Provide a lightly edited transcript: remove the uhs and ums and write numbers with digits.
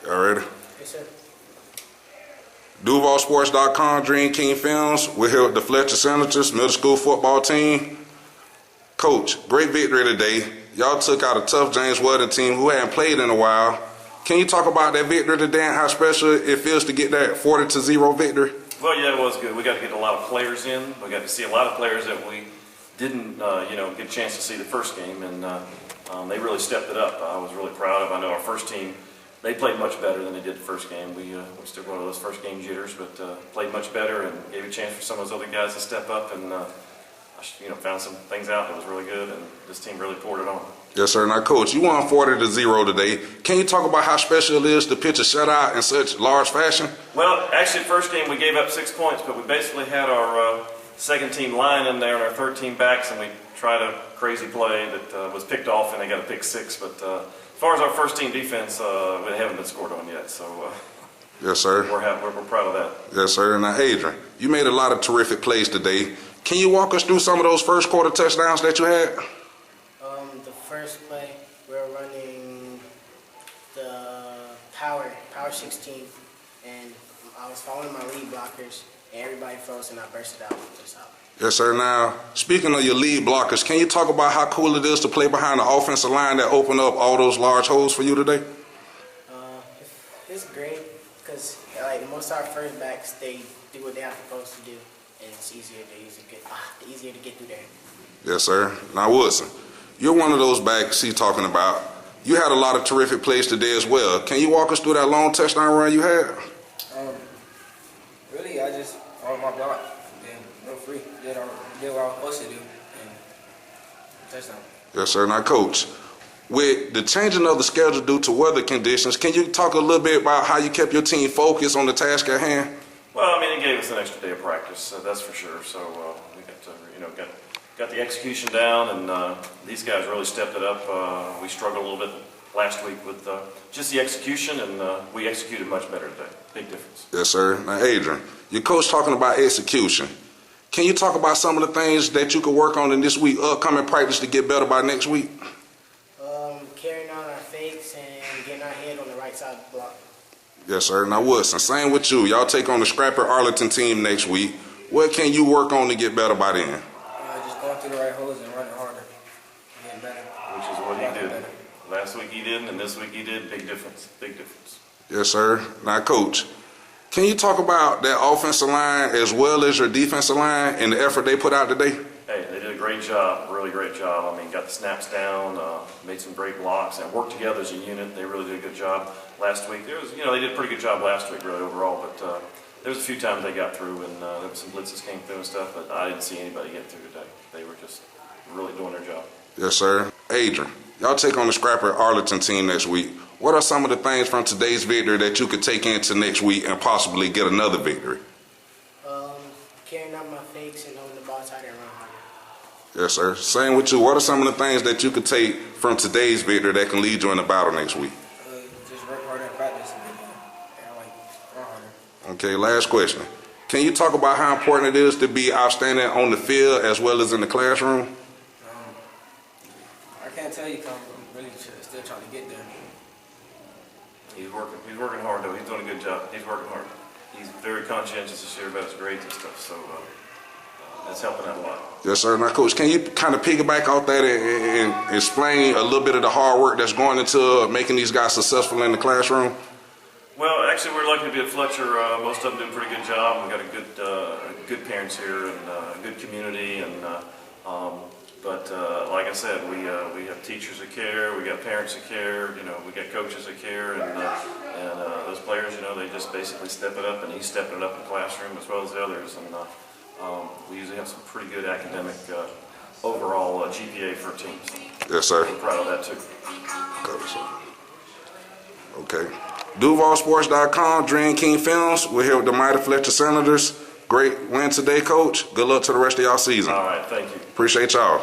Y'all ready? Yes, sir. DUVALCITYFOOTBA, Dreamkingfilmz. We're here with the Fletcher Senators middle school football team. Coach, great victory today. Y'all took out a tough James Weldon team who hadn't played in a while. Can you talk about that victory today and how special it feels to get that 40-0 victory? Well, yeah, it was good. We got to get a lot of players in. We got to see a lot of players that we didn't, get a chance to see the first game, and they really stepped it up. I was really proud of. I know our first team, they played much better than they did the first game. We still got one of those first game jitters, but played much better and gave a chance for some of those other guys to step up and found some things out that was really good, and this team really poured it on. Yes, sir. Now, Coach, you won 40-0 today. Can you talk about how special it is to pitch a shutout in such large fashion? Well, actually, the first game we gave up 6 points, but we basically had our second team line in there and our third team backs, and we tried a crazy play that was picked off, and they got a pick six. But as far as our first team defense, we haven't been scored on yet. So yes, sir. We're proud of that. Yes, sir. Now, Adrian, you made a lot of terrific plays today. Can you walk us through some of those first quarter touchdowns that you had? The first play, we were running the power 16, and I was following my lead blockers, and everybody froze, and I bursted out just out. Yes, sir. Now, speaking of your lead blockers, can you talk about how cool it is to play behind the offensive line that opened up all those large holes for you today? It's great because most of our first backs, they do what they're supposed to do, and it's easier to get through there. Yes, sir. Now, Woodson, you're one of those backs he's talking about. You had a lot of terrific plays today as well. Can you walk us through that long touchdown run you had? Really, I just on my block, and no free. Did what I was supposed to do, and touchdown. Yes, sir. Now, Coach, with the changing of the schedule due to weather conditions, can you talk a little bit about how you kept your team focused on the task at hand? Well, it gave us an extra day of practice, that's for sure. So we got the execution down, and these guys really stepped it up. We struggled a little bit last week with just the execution, and we executed much better today. Big difference. Yes, sir. Now, Adrian, your coach talking about execution. Can you talk about some of the things that you could work on in this week, upcoming practice to get better by next week? Carrying on our fakes and getting our head on the right side of the block. Yes, sir. Now, Woodson, same with you. Y'all take on the Scrapper Arlington team next week. What can you work on to get better by then? Just going through the right holes and running harder, getting better. Which is what he did. Last week he didn't, and this week he did. Big difference. Big difference. Yes, sir. Now, Coach, can you talk about that offensive line as well as your defensive line and the effort they put out today? Hey, they did a great job, really great job. Got the snaps down, made some great blocks, and worked together as a unit. They really did a good job last week. They did a pretty good job last week, really overall. But there was a few times they got through, and there was some blitzes came through and stuff. But I didn't see anybody get through today. They were just really doing their job. Yes, sir. Adrian, y'all take on the Scrapper Arlington team next week. What are some of the things from today's victory that you could take into next week and possibly get another victory? Carrying out my fakes and holding the ball tighter and run harder. Yes, sir. Same with you. What are some of the things that you could take from today's victory that can lead you in the battle next week? Just work harder in practice and run harder. Okay, last question. Can you talk about how important it is to be outstanding on the field as well as in the classroom? I can't tell you, I'm really still trying to get there. He's working hard though. He's doing a good job. He's working hard. He's very conscientious this year about his grades and stuff, so that's helping out a lot. Yes, sir. Now, Coach, can you kind of piggyback off that and explain a little bit of the hard work that's going into making these guys successful in the classroom? Well, actually, we're lucky to be at Fletcher. Most of them do a pretty good job. We've got good parents here and a good community. But like I said, we have teachers that care. We got parents that care. We got coaches that care, and those players, they just basically step it up, and he's stepping it up in the classroom as well as the others. And we usually have some pretty good academic overall GPA for a team. So yes, sir. I'm proud of that too. Okay. DUVALCITYFOOTBA, Dreamkingfilmz. We're here with the mighty Fletcher Senators. Great win today, Coach. Good luck to the rest of y'all season. All right, thank you. Appreciate y'all.